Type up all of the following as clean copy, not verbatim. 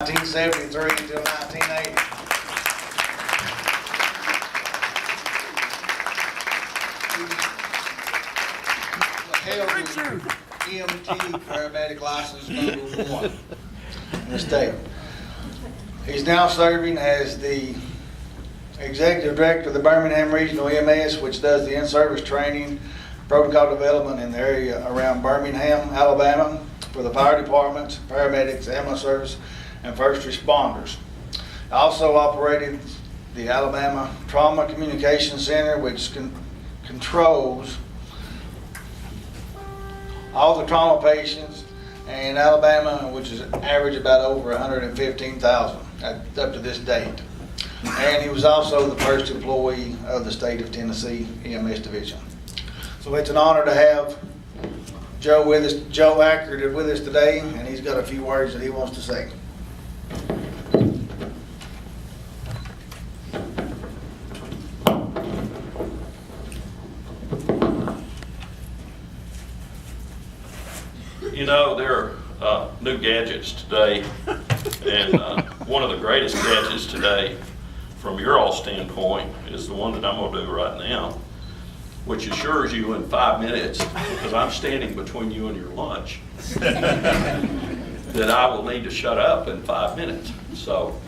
1973 until 1980. Held his EMT paramedic license #1 in the state. He's now serving as the Executive Director of the Birmingham Regional EMS, which does the in-service training, protocol development in the area around Birmingham, Alabama, for the fire departments, paramedics, ambulance service, and first responders. Also operated the Alabama Trauma Communication Center, which controls all the trauma patients in Alabama, which is average about over 115,000 up to this date. And he was also the first employee of the state of Tennessee EMS division. So it's an honor to have Joe with us, Joe Acker with us today, and he's got a few words that he wants to say. You know, there are new gadgets today, and one of the greatest gadgets today, from your all standpoint, is the one that I'm going to do right now, which assures you in 5 minutes, because I'm standing between you and your lunch, that I will need to shut up in 5 minutes. So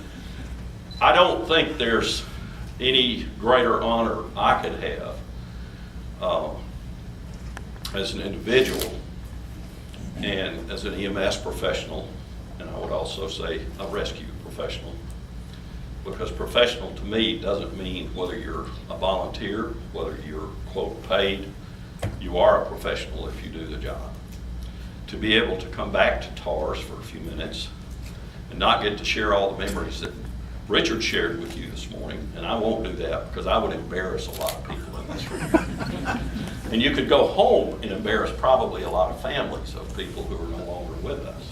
I don't think there's any greater honor I could have as an individual and as an EMS professional, and I would also say a rescue professional, because professional to me doesn't mean whether you're a volunteer, whether you're quote paid. You are a professional if you do the job. To be able to come back to TARS for a few minutes and not get to share all the memories that Richard shared with you this morning, and I won't do that because I would embarrass a lot of people in this room. And you could go home and embarrass probably a lot of families of people who are no longer with us.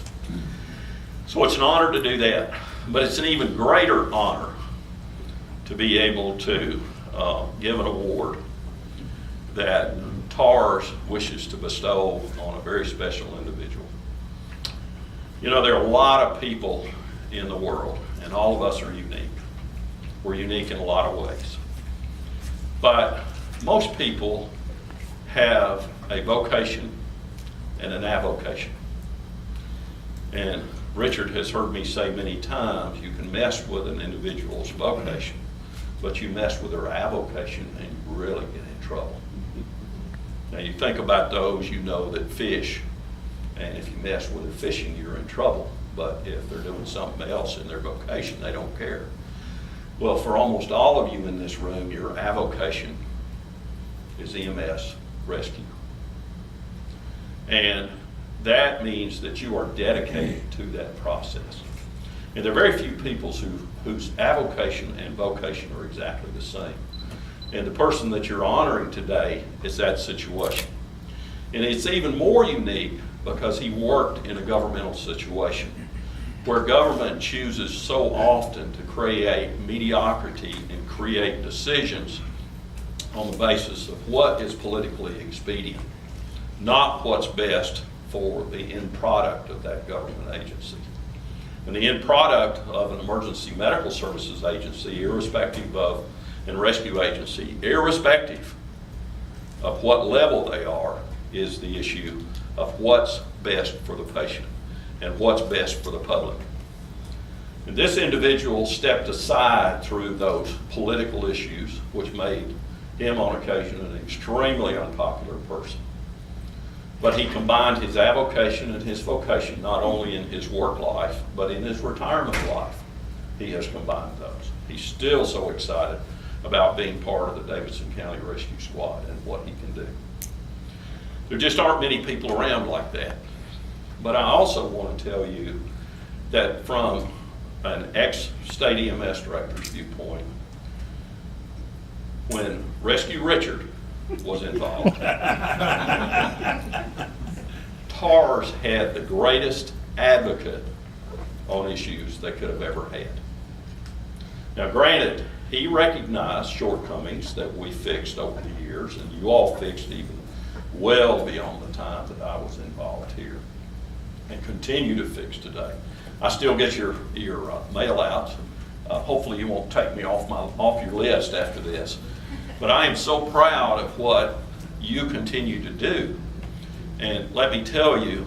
So it's an honor to do that, but it's an even greater honor to be able to give an award that TARS wishes to bestow on a very special individual. You know, there are a lot of people in the world, and all of us are unique. We're unique in a lot of ways. But most people have a vocation and an avocation. And Richard has heard me say many times, you can mess with an individual's vocation, but you mess with their avocation and you really get in trouble. Now you think about those, you know that fish, and if you mess with their fishing, you're in trouble. But if they're doing something else in their vocation, they don't care. Well, for almost all of you in this room, your avocation is EMS rescue. And that means that you are dedicated to that process. And there are very few people whose avocation and vocation are exactly the same. And the person that you're honoring today is that situation. And it's even more unique because he worked in a governmental situation where government chooses so often to create mediocrity and create decisions on the basis of what is politically expedient, not what's best for the end product of that government agency. And the end product of an emergency medical services agency, irrespective of, and rescue agency, irrespective of what level they are, is the issue of what's best for the patient and what's best for the public. And this individual stepped aside through those political issues, which made him on occasion an extremely unpopular person. But he combined his avocation and his vocation, not only in his work life, but in his retirement life. He has combined those. He's still so excited about being part of the Davidson County Rescue Squad and what he can do. There just aren't many people around like that. But I also want to tell you that from an ex-state EMS director's viewpoint, when Rescue Richard was involved, TARS had the greatest advocate on issues they could have ever had. Now granted, he recognized shortcomings that we fixed over the years, and you all fixed even well beyond the time that I was involved here, and continue to fix today. I still get your mail out. Hopefully you won't take me off your list after this. But I am so proud of what you continue to do. And let me tell you,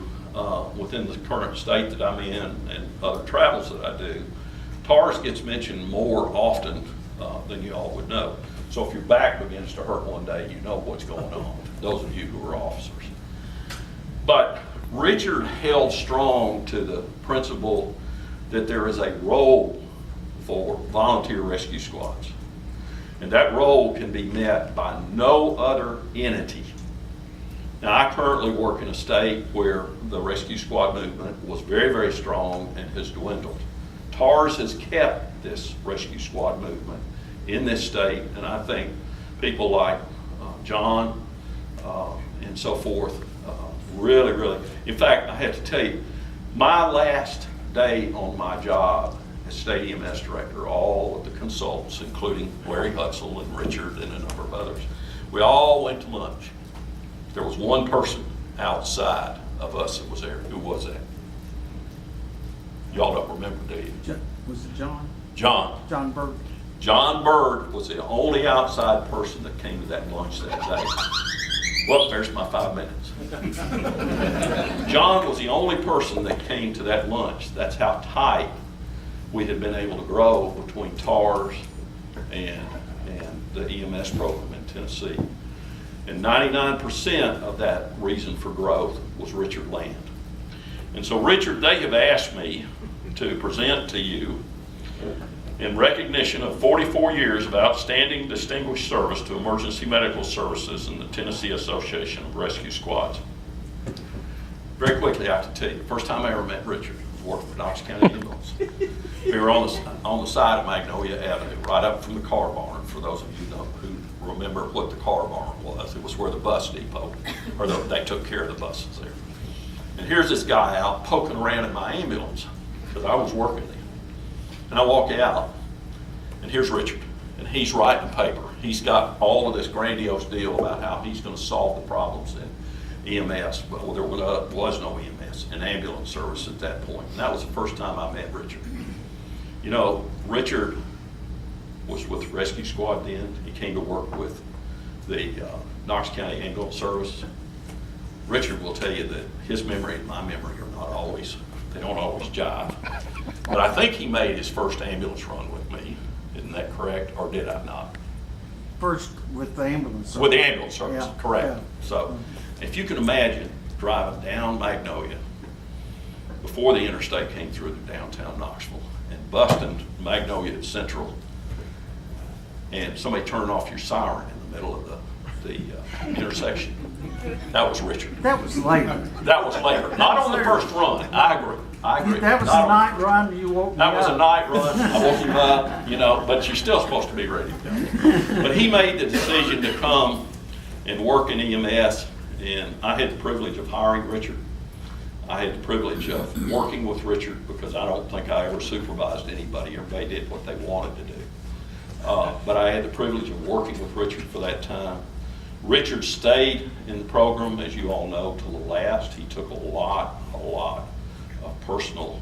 within the current state that I'm in and other travels that I do, TARS gets mentioned more often than you all would know. So if your back begins to hurt one day, you know what's going on, those of you who are officers. But Richard held strong to the principle that there is a role for volunteer rescue squads. And that role can be met by no other entity. Now, I currently work in a state where the rescue squad movement was very, very strong and has dwindled. TARS has kept this rescue squad movement in this state, and I think people like John and so forth really, really, in fact, I have to tell you, my last day on my job as state EMS director, all of the consultants, including Larry Hutzel and Richard and a number of others, we all went to lunch. There was one person outside of us that was there. Who was that? Y'all don't remember, do you? Was it John? John. John Bird. John Bird was the only outside person that came to that lunch that day. Well, there's my 5 minutes. John was the only person that came to that lunch. That's how tight we had been able to grow between TARS and the EMS program in Tennessee. And 99% of that reason for growth was Richard Land. And so, Richard, they have asked me to present to you, in recognition of 44 years of outstanding distinguished service to emergency medical services in the Tennessee Association of Rescue Squads. Very quickly, I have to tell you, the first time I ever met Richard was working for Knox County Ambulance. We were on the side of Magnolia Avenue, right up from the car barn, for those of you who remember what the car barn was. It was where the bus depot, or they took care of the buses there. And here's this guy out poking around in my ambulance, because I was working there. And I walk out, and here's Richard, and he's writing paper. He's got all of this grandiose deal about how he's going to solve the problems in EMS. Well, there was no EMS, an ambulance service at that point. And that was the first time I met Richard. You know, Richard was with the Rescue Squad then. He came to work with the Knox County Ambulance Service. Richard will tell you that his memory and my memory are not always, they don't always jive. But I think he made his first ambulance run with me. Isn't that correct? Or did I not? First with the ambulance service. With the ambulance service, Yeah, correct. yeah. So if you can imagine driving down Magnolia before the interstate came through to downtown Knoxville and busting Magnolia at Central, and somebody turning off your siren in the middle of the intersection. That was Richard. That was later. That was later. Not on the first run. I agree. That was Not a on- night run. You woke me That was a up. night run. I woke him up, you know, but you're still supposed to be ready to go. But he made the decision to come and work in EMS, and I had the privilege of hiring Richard. I had the privilege of working with Richard, because I don't think I ever supervised anybody. Everybody did what they wanted to do. But I had the privilege of working with Richard for that time. Richard stayed in the program, as you all know, till the last. He took a lot of personal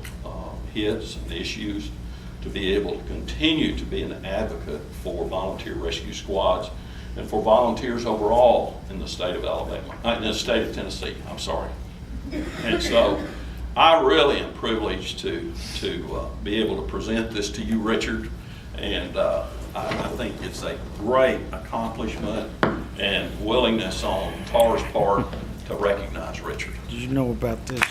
hits and issues to be able to continue to be an advocate for volunteer rescue squads and for volunteers overall in the state of Alabama, in the state of Tennessee, I'm sorry. And so I really am privileged to be able to present this to you, Richard, and I think it's a great accomplishment and willingness on TAR's part to recognize Richard. Did you know about this?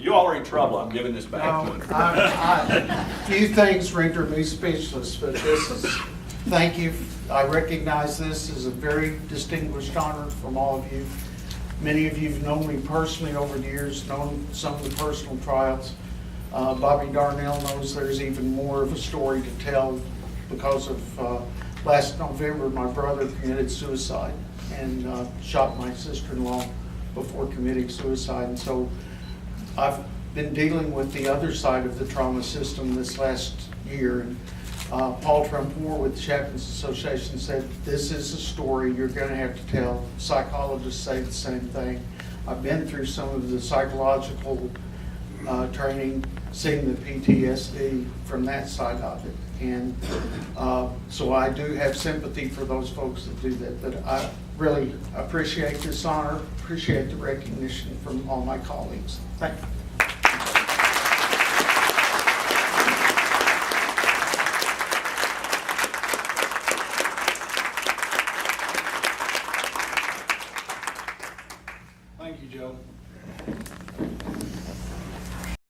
You all are in trouble. I'm giving this back to him. Few things render me speechless, but this is, thank you. I recognize this as a very distinguished honor from all of you. Many of you have known me personally over the years, known some of the personal trials. Bobby Darnell knows there's even more of a story to tell because of last November, my brother committed suicide. and shot my sister-in-law before committing suicide. And so I've been dealing with the other side of the trauma system this last year. And Paul Trumpore with the Chaplains Association said, this is a story you're going to have to tell. Psychologists say the same thing. I've been through some of the psychological training, seeing the PTSD from that side of it. And so I do have sympathy for those folks that do that. But I really appreciate this honor, appreciate the recognition from all my colleagues. Thank you.